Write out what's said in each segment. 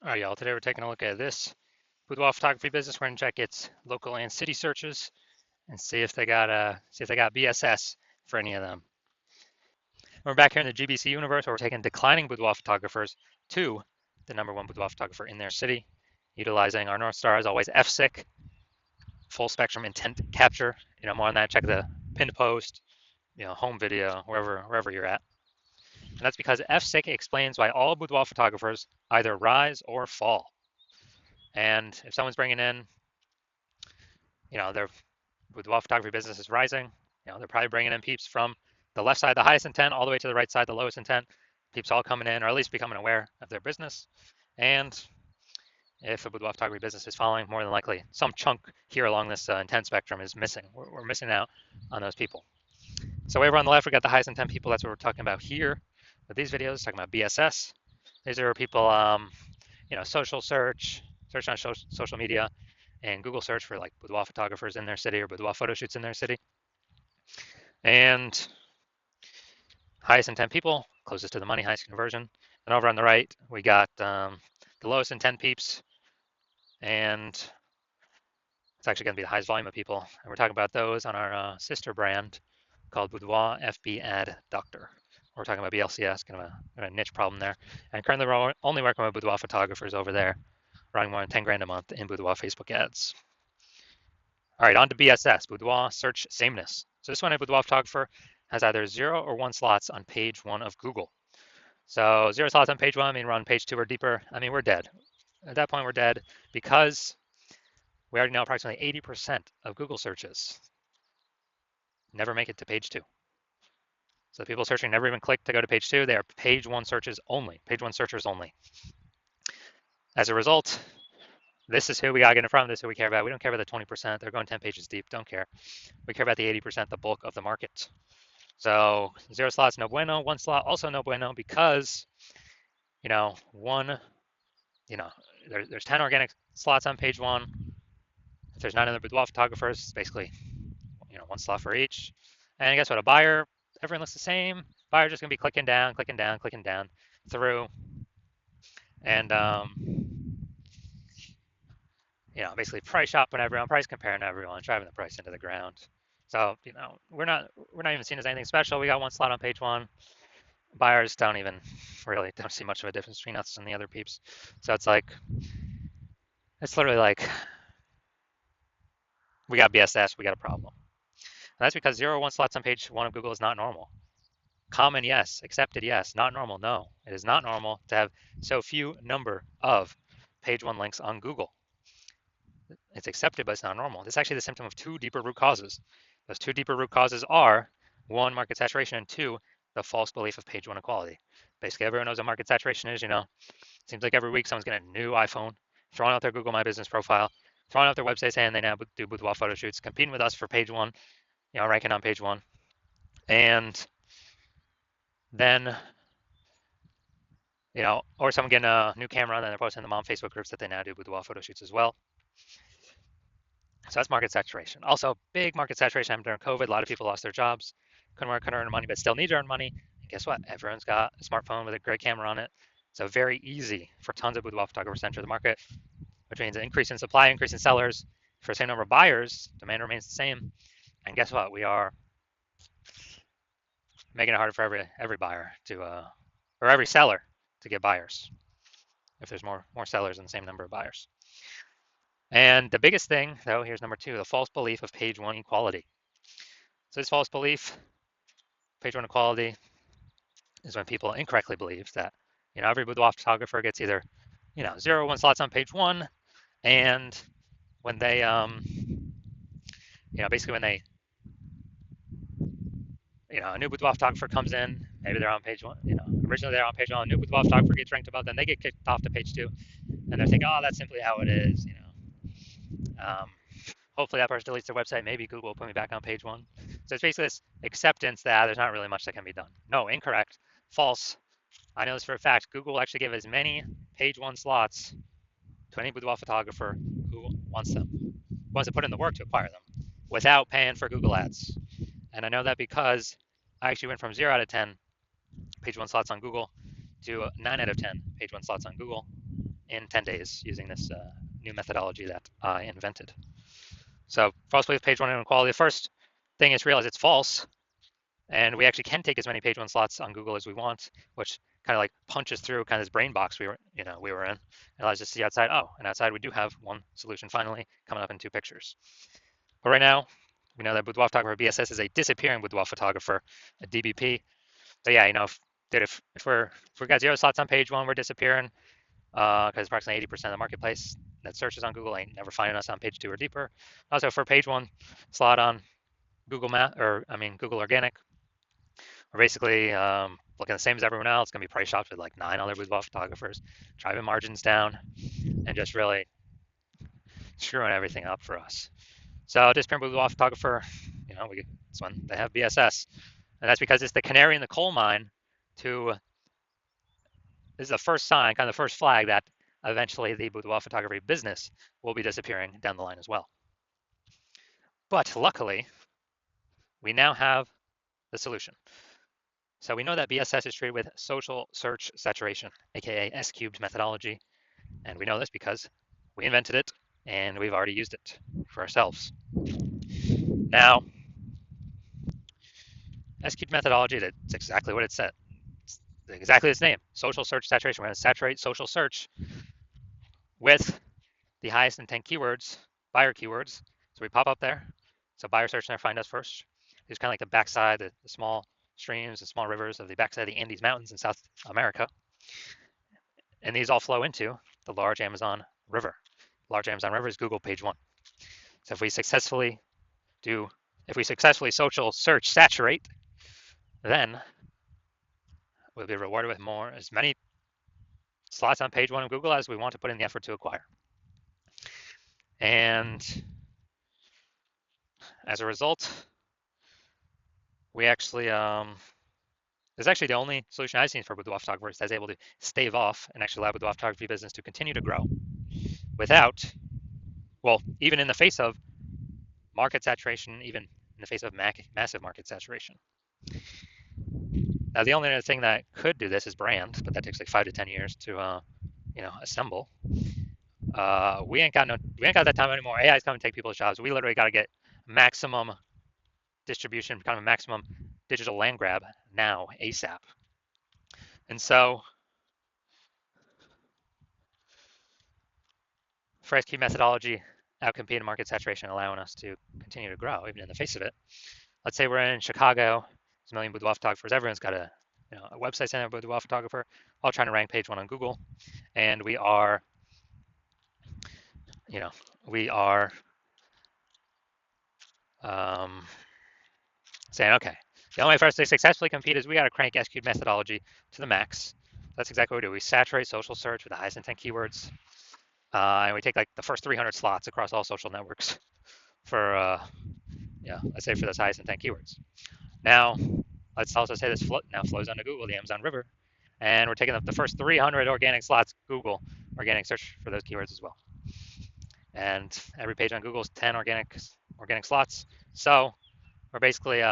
All right, y'all. Today we're taking a look at this boudoir photography business. We're gonna check its local and city searches and see if they got BSS for any of them. We're back here in the GBC universe where we're taking declining boudoir photographers to the #1 boudoir photographer in their city, utilizing our North Star as always FSIC, full spectrum intent capture. More on that. Check the pinned post, home video, wherever you're at. And that's because FSIC explains why all boudoir photographers either rise or fall. And if someone's bringing in their boudoir photography business is rising. They're probably bringing in peeps from the left side, the highest intent, all the way to the right side, the lowest intent. Peeps all coming in, or at least becoming aware of their business. And if a boudoir photography business is following, more than likely, some chunk here along this intent spectrum is missing. We're missing out on those people. So over on the left, we got the highest intent people. That's what we're talking about here with these videos, talking about BSS. These are people, social search on social media, and Google search for like boudoir photographers in their city or boudoir photo shoots in their city. And highest intent people, closest to the money, highest conversion. And over on the right, we got the lowest intent peeps, and it's actually going to be the highest volume of people. And we're talking about those on our sister brand called Boudoir FB Ad Doctor. We're talking about BLCS, kind of a niche problem there. And currently, we're only working with boudoir photographers over there, running more than 10 grand a month in boudoir Facebook ads. All right, on to BSS, boudoir search sameness. So this one, a boudoir photographer has either 0 or 1 slots on page 1 of Google. So 0 slots on page 1, we're on page 2 or deeper. We're dead. At that point, we're dead because we already know approximately 80% of Google searches never make it to page 2. So the people searching never even click to go to page 2. They are page 1 searches only, page 1 searchers only. As a result, this is who we gotta get in front of. This is who we care about. We don't care about the 20%. They're going 10 pages deep. Don't care. We care about the 80%, the bulk of the market. So 0 slots, no bueno. 1 slot, also no bueno, because there's 10 organic slots on page 1. If there's 9 other boudoir photographers, it's basically 1 slot for each. And guess what? A buyer, everyone looks the same. Buyer's just gonna be clicking down through, and basically price shopping everyone, price comparing everyone, driving the price into the ground. So we're not even seen as anything special. We got 1 slot on page 1. Buyers don't see much of a difference between us and the other peeps. So it's literally like we got BSS, we got a problem. And that's because 0 or 1 slots on page 1 of Google is not normal. Common, yes. Accepted, yes. Not normal, no. It is not normal to have so few number of page 1 links on Google. It's accepted, but it's not normal. This is actually the symptom of 2 deeper root causes. Those 2 deeper root causes are 1, market saturation, and 2, the false belief of page 1 equality. Basically, everyone knows what market saturation is. Seems like every week someone's getting a new iPhone, throwing out their Google My Business profile, throwing out their website saying they now do boudoir photo shoots, competing with us for page 1, ranking on page 1. And then, or someone getting a new camera and then they're posting in the mom Facebook groups that they now do boudoir photo shoots as well. So that's market saturation. Also, big market saturation happened during COVID. A lot of people lost their jobs, couldn't work, couldn't earn money, but still need to earn money. And guess what? Everyone's got a smartphone with a great camera on it. So very easy for tons of boudoir photographers to enter the market, which means an increase in supply, increase in sellers. For the same number of buyers, demand remains the same. And guess what? We are making it harder for every buyer or every seller to get buyers if there's more sellers than the same number of buyers. And the biggest thing, though, here's number 2, the false belief of page 1 equality. So this false belief, page 1 equality, is when people incorrectly believe that every boudoir photographer gets either 0 or 1 slots on page 1, and when they basically when they a new boudoir photographer comes in, maybe they're on page 1, originally they're on page 1, a new boudoir photographer gets ranked above, then they get kicked off to page 2, and they're thinking, oh, that's simply how it is, hopefully that person deletes their website, maybe Google will put me back on page 1. So it's basically this acceptance that there's not really much that can be done. No, incorrect, false. I know this for a fact. Google will actually give as many page 1 slots to any boudoir photographer who wants to put in the work to acquire them without paying for Google ads. And I know that because I actually went from 0 out of 10 page 1 slots on Google to 9 out of 10 page 1 slots on Google in 10 days using this new methodology that I invented. So false belief page one inequality. The first thing is to realize it's false, and we actually can take as many page one slots on Google as we want, which kind of like punches through kind of this brain box we were in. It allows us to see outside. Oh, and outside we do have one solution finally coming up in 2 pictures. But right now, we know that Boudoir photographer BSS is a disappearing Boudoir photographer, a DBP. So yeah, if we got 0 slots on page one, we're disappearing because approximately 80% of the marketplace that searches on Google ain't never finding us on page 2 or deeper. Also, for page one slot on Google Organic, we're basically looking the same as everyone else. It's gonna be price shopped with like 9 other boudoir photographers, driving margins down, and just really screwing everything up for us. So disappearing boudoir photographer, this one they have BSS, and that's because it's the canary in the coal mine. This is the first sign, kind of the first flag that eventually the boudoir photography business will be disappearing down the line as well. But luckily, we now have the solution. So we know that BSS is treated with social search saturation, aka S-cubed methodology, and we know this because we invented it and we've already used it for ourselves. Now, S-cubed methodology, that's exactly what it said. It's exactly its name, social search saturation. We're going to saturate social search with the highest intent keywords, buyer keywords. So we pop up there. So buyer search there, find us first. It's kind of like the backside, the small streams, the small rivers of the backside of the Andes Mountains in South America. And these all flow into the large Amazon River. Large Amazon River is Google page one. So if we successfully social search saturate, then we'll be rewarded with as many slots on page one of Google as we want to put in the effort to acquire. And as a result, we actually, this is actually the only solution I've seen for boudoir photographers that's able to stave off and actually allow boudoir photography business to continue to grow without, even in the face of market saturation, even in the face of massive market saturation. Now, the only other thing that could do this is brand, but that takes like 5 to 10 years to, assemble. We ain't got that time anymore. AI is coming to take people's jobs. We literally got to get maximum distribution, kind of a maximum digital land grab now, ASAP. And so, for S-cubed methodology, outcompeting market saturation, allowing us to continue to grow even in the face of it. Let's say we're in Chicago. There's a million boudoir photographers. Everyone's got a website center boudoir photographer, all trying to rank page one on Google, and we are saying, okay, the only way for us to successfully compete is we got to crank S-cubed methodology to the max. That's exactly what we do. We saturate social search with the highest intent keywords, and we take like the first 300 slots across all social networks for, let's say for those highest intent keywords. Now, let's also say this now flows onto Google, the Amazon River, and we're taking up the first 300 organic slots, Google organic search for those keywords as well. And every page on Google is 10 organic slots. So we're basically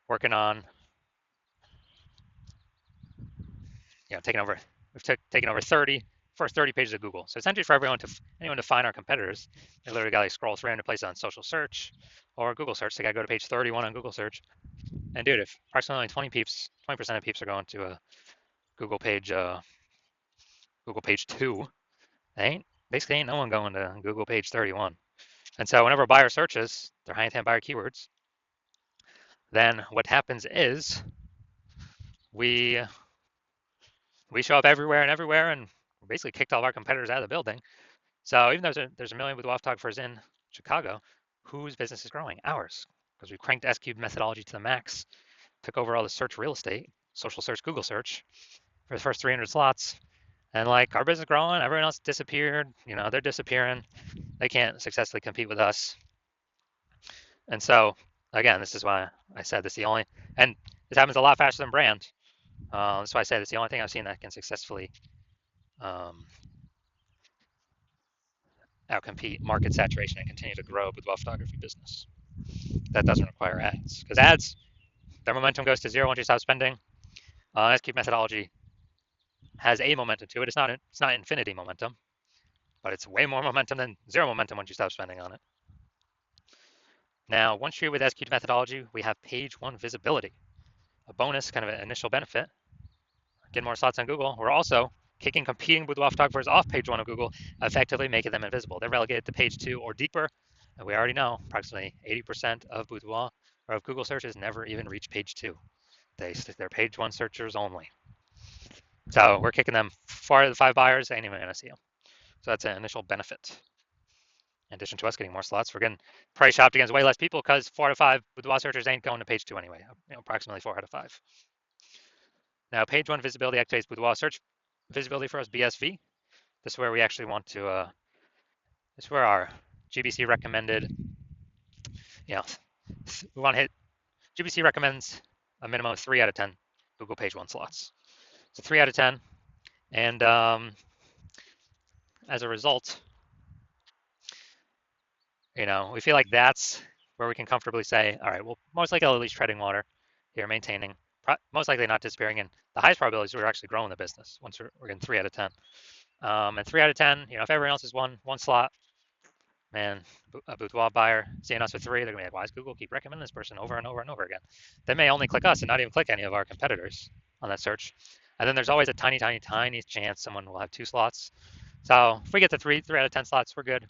working on, taking over 30 first 30 pages of Google. So essentially for anyone to find our competitors, they literally got to scroll 300 places on social search or Google search. They got to go to page 31 on Google search. And dude, if approximately 20% of peeps are going to a Google page 2, basically ain't no one going to Google page 31. And so whenever a buyer searches their high intent buyer keywords, then what happens is we show up everywhere, and basically kicked all of our competitors out of the building. So even though there's a million boudoir photographers in Chicago, whose business is growing? Ours, because we cranked S-cubed methodology to the max, took over all the search real estate, social search, Google search, for the first 300 slots. And like our business growing, everyone else disappeared. They're disappearing. They can't successfully compete with us. And so again, this is why I said this is the only, and this happens a lot faster than brand. That's why I said it's the only thing I've seen that can successfully outcompete market saturation and continue to grow boudoir photography business. That doesn't require ads, because ads, their momentum goes to zero once you stop spending. S-cubed methodology has a momentum to it. It's not infinity momentum, but it's way more momentum than zero momentum once you stop spending on it. Now, once you're with SQ'd methodology, we have page one visibility, a bonus, kind of an initial benefit. Get more slots on Google. We're also kicking competing boudoir photographers off page one of Google, effectively making them invisible. They're relegated to page two or deeper. And we already know approximately 80% of boudoir or of Google searches never even reach page two. They're page one searchers only. So we're kicking them 4 out of the 5 buyers, ain't even gonna see them. So that's an initial benefit. In addition to us getting more slots, we're getting price shopped against way less people because 4 out of 5 boudoir searchers ain't going to page two anyway. Approximately 4 out of 5. Now, page one visibility activates boudoir search visibility for us, BSV. This is where we actually want to, this is where our GBC recommended, we want to hit, GBC recommends a minimum of 3 out of 10 Google page one slots. So 3 out of 10. And as a result, we feel like that's where we can comfortably say, all right, well, most likely at least treading water here, maintaining, most likely not disappearing. And the highest probability is we're actually growing the business once we're getting 3 out of 10. And 3 out of 10, if everyone else is one slot, man, a boudoir buyer seeing us with 3, they're gonna be like, why does Google keep recommending this person over and over and over again? They may only click us and not even click any of our competitors on that search. And then there's always a tiny, tiny, tiny chance someone will have 2 slots. So if we get to 3 out of 10 slots, we're good.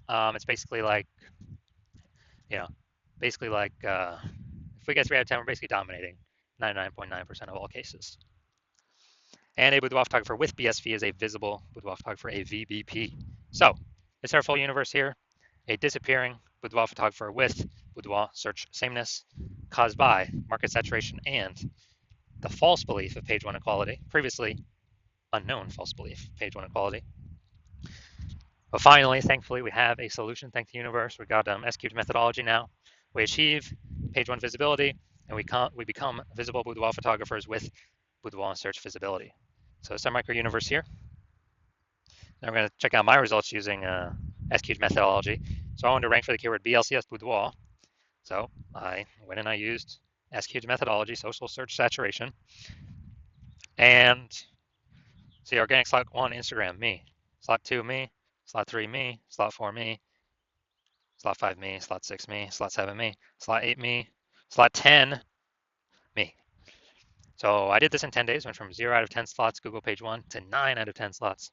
It's basically like, if we get 3 out of 10, we're basically dominating 99.9% of all cases. And a boudoir photographer with BSV is a visible boudoir photographer, a VBP. So it's our full universe here. A disappearing boudoir photographer with boudoir search sameness caused by market saturation and the false belief of page one equality, previously unknown false belief, page one equality. But finally, thankfully, we have a solution. Thank the universe. We got SQ'd methodology now. We achieve page one visibility, and we become visible boudoir photographers with boudoir search visibility. So it's our micro universe here. Now we're going to check out my results using SQ'd methodology. So I wanted to rank for the keyword BLCS boudoir. So I went and I used SQ'd methodology, social search saturation, and see organic slot 1, Instagram, me. Slot 2, me. Slot 3, me. Slot 4, me. Slot 5, me. Slot 6, me. Slot 7, me. Slot 8, me. Slot 10, me. So I did this in 10 days, went from 0 out of 10 slots Google page 1 to 9 out of 10 slots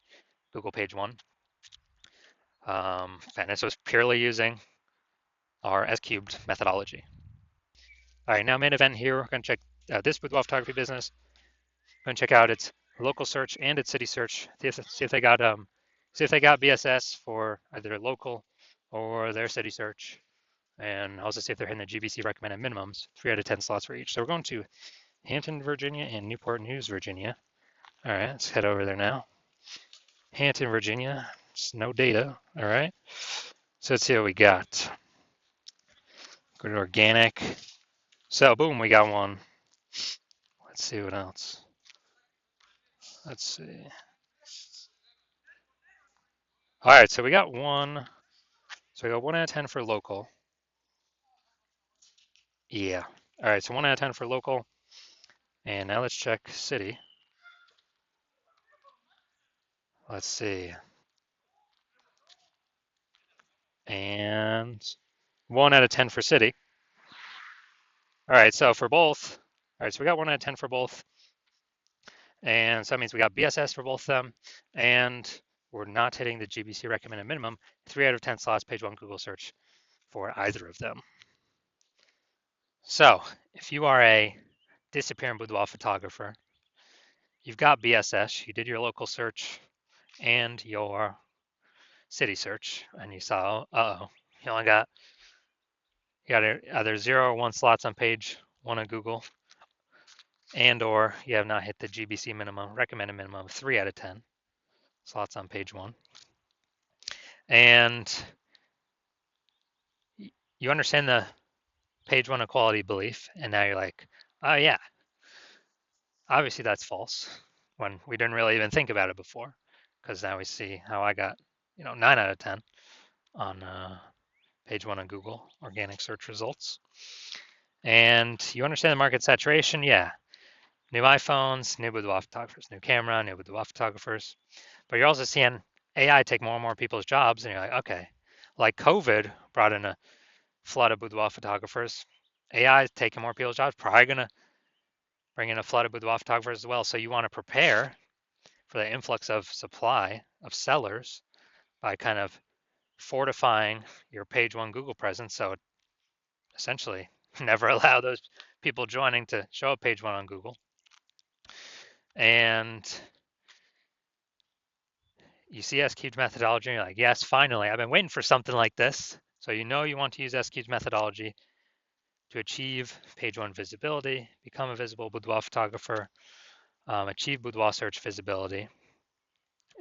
Google page 1. And this was purely using our S-cubed methodology. All right, now main event here, we're going to check this boudoir photography business. We're going to check out its local search and its city search. See if they got BSS for either local or their city search, and also see if they're hitting the GBC recommended minimums, 3 out of 10 slots for each. So we're going to Hampton, Virginia, and Newport News, Virginia. All right, let's head over there now. Hampton, Virginia, it's no data. All right, so let's see what we got. Go to organic. So boom, we got one. Let's see what else. Let's see. All right, so we got one. So we got 1 out of 10 for local. Yeah. All right, so 1 out of 10 for local. And now let's check city. Let's see. And 1 out of 10 for city. All right, so for both. All right, so we got 1 out of 10 for both. And so that means we got BSS for both of them. And we're not hitting the GBC recommended minimum. 3 out of 10 slots, page 1 Google search for either of them. So if you are a disappearing boudoir photographer, you've got BSS, you did your local search and your city search, and you saw, you only got either 0 or 1 slots on page 1 of Google, and or you have not hit the GBC minimum, recommended minimum of 3 out of 10 slots on page 1. And you understand the page 1 equality belief, and now you're like, oh yeah, obviously that's false, when we didn't really even think about it before, because now we see how I got 9 out of 10 on page 1 of Google organic search results. And you understand the market saturation? Yeah. New iPhones, new boudoir photographers, new camera, new boudoir photographers. But you're also seeing AI take more and more people's jobs, and you're like, okay, like COVID brought in a flood of boudoir photographers. AI is taking more people's jobs, probably going to bring in a flood of boudoir photographers as well. So you want to prepare for the influx of supply of sellers by kind of fortifying your page one Google presence. So essentially never allow those people joining to show up page one on Google. And you see S-Cubed methodology, and you're like, yes, finally, I've been waiting for something like this. So you know you want to use S-Cubed methodology to achieve page one visibility, become a visible boudoir photographer, achieve boudoir search visibility.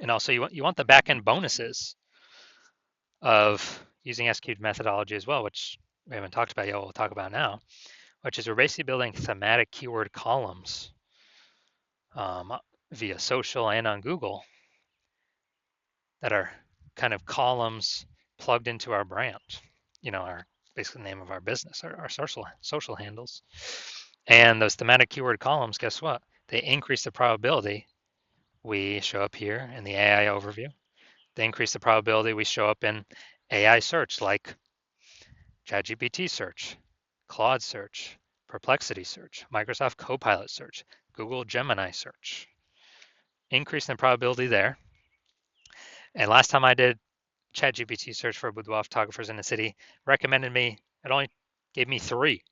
And also you want the back-end bonuses of using S-Cubed methodology as well, which we haven't talked about yet, we'll talk about now, which is we're basically building thematic keyword columns via social and on Google that are kind of columns plugged into our brand, our basically the name of our business, our social handles. And those thematic keyword columns, guess what? They increase the probability we show up here in the AI overview. They increase the probability we show up in AI search like ChatGPT search, Claude search, Perplexity search, Microsoft Copilot search, Google Gemini search. Increasing the probability there. And last time I did ChatGPT search for boudoir photographers in the city, recommended me, it only gave me 3.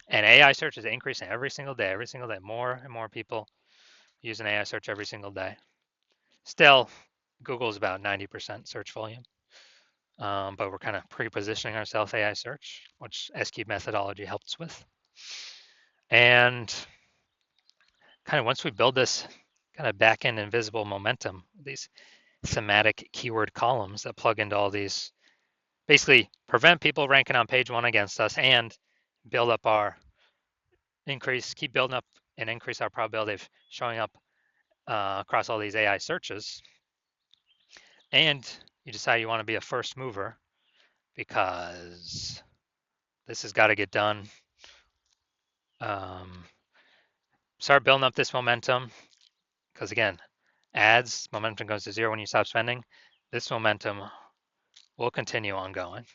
And AI search is increasing every single day, more and more people use an AI search every single day. Still, Google is about 90% search volume, but we're kind of pre-positioning ourselves AI search, which S-Cube methodology helps with. And kind of once we build this kind of back-end invisible momentum, these thematic keyword columns that plug into all these, basically prevent people ranking on page one against us and build up keep building up and increase our probability of showing up across all these AI searches. And you decide you want to be a first mover because this has got to get done. Start building up this momentum because again, ads momentum goes to 0 when you stop spending. This momentum will continue ongoing.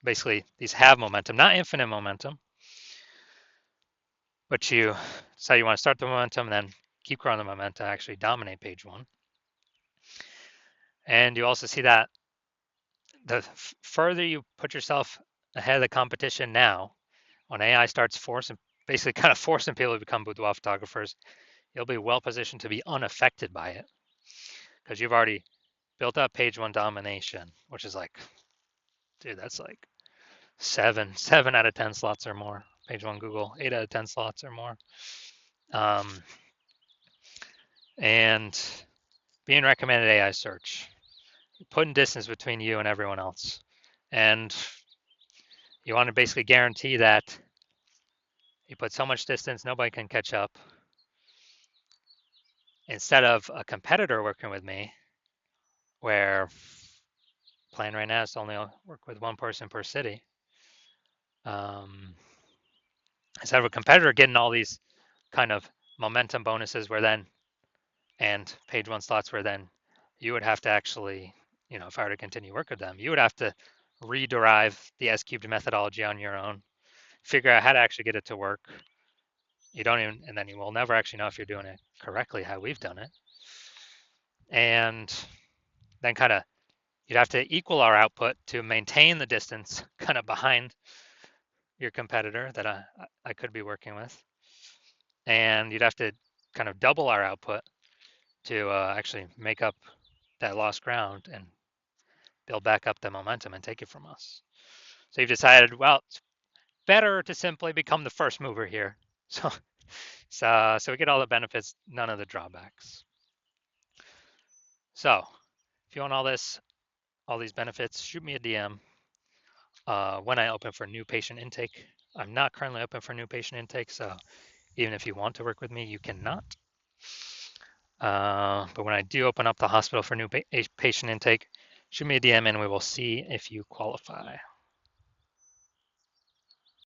Basically, these have momentum, not infinite momentum, but you decide you want to start the momentum and then keep growing the momentum, actually dominate page one. And you also see that the further you put yourself ahead of the competition now, when AI starts basically kind of forcing people to become boudoir photographers, you'll be well positioned to be unaffected by it because you've already built up page one domination, which is like, dude, that's like 7 out of 10 slots or more. Page one Google, 8 out of 10 slots or more. And being recommended AI search, putting distance between you and everyone else. And you want to basically guarantee that you put so much distance, nobody can catch up. Instead of a competitor working with me, where plan right now is to only work with one person per city. Instead of a competitor getting all these kind of momentum bonuses and page one slots where then you would have to actually, if I were to continue work with them, you would have to rederive the S-Cubed methodology on your own, figure out how to actually get it to work. And then you will never actually know if you're doing it correctly, how we've done it. And then kind of, you'd have to equal our output to maintain the distance kind of behind your competitor that I could be working with. And you'd have to kind of double our output to actually make up that lost ground and build back up the momentum and take it from us. So you've decided, well, it's better to simply become the first mover here. So we get all the benefits, none of the drawbacks. So if you want all these benefits, shoot me a DM when I open for new patient intake. I'm not currently open for new patient intake, so even if you want to work with me, you cannot. But when I do open up the hospital for new patient intake, shoot me a DM and we will see if you qualify.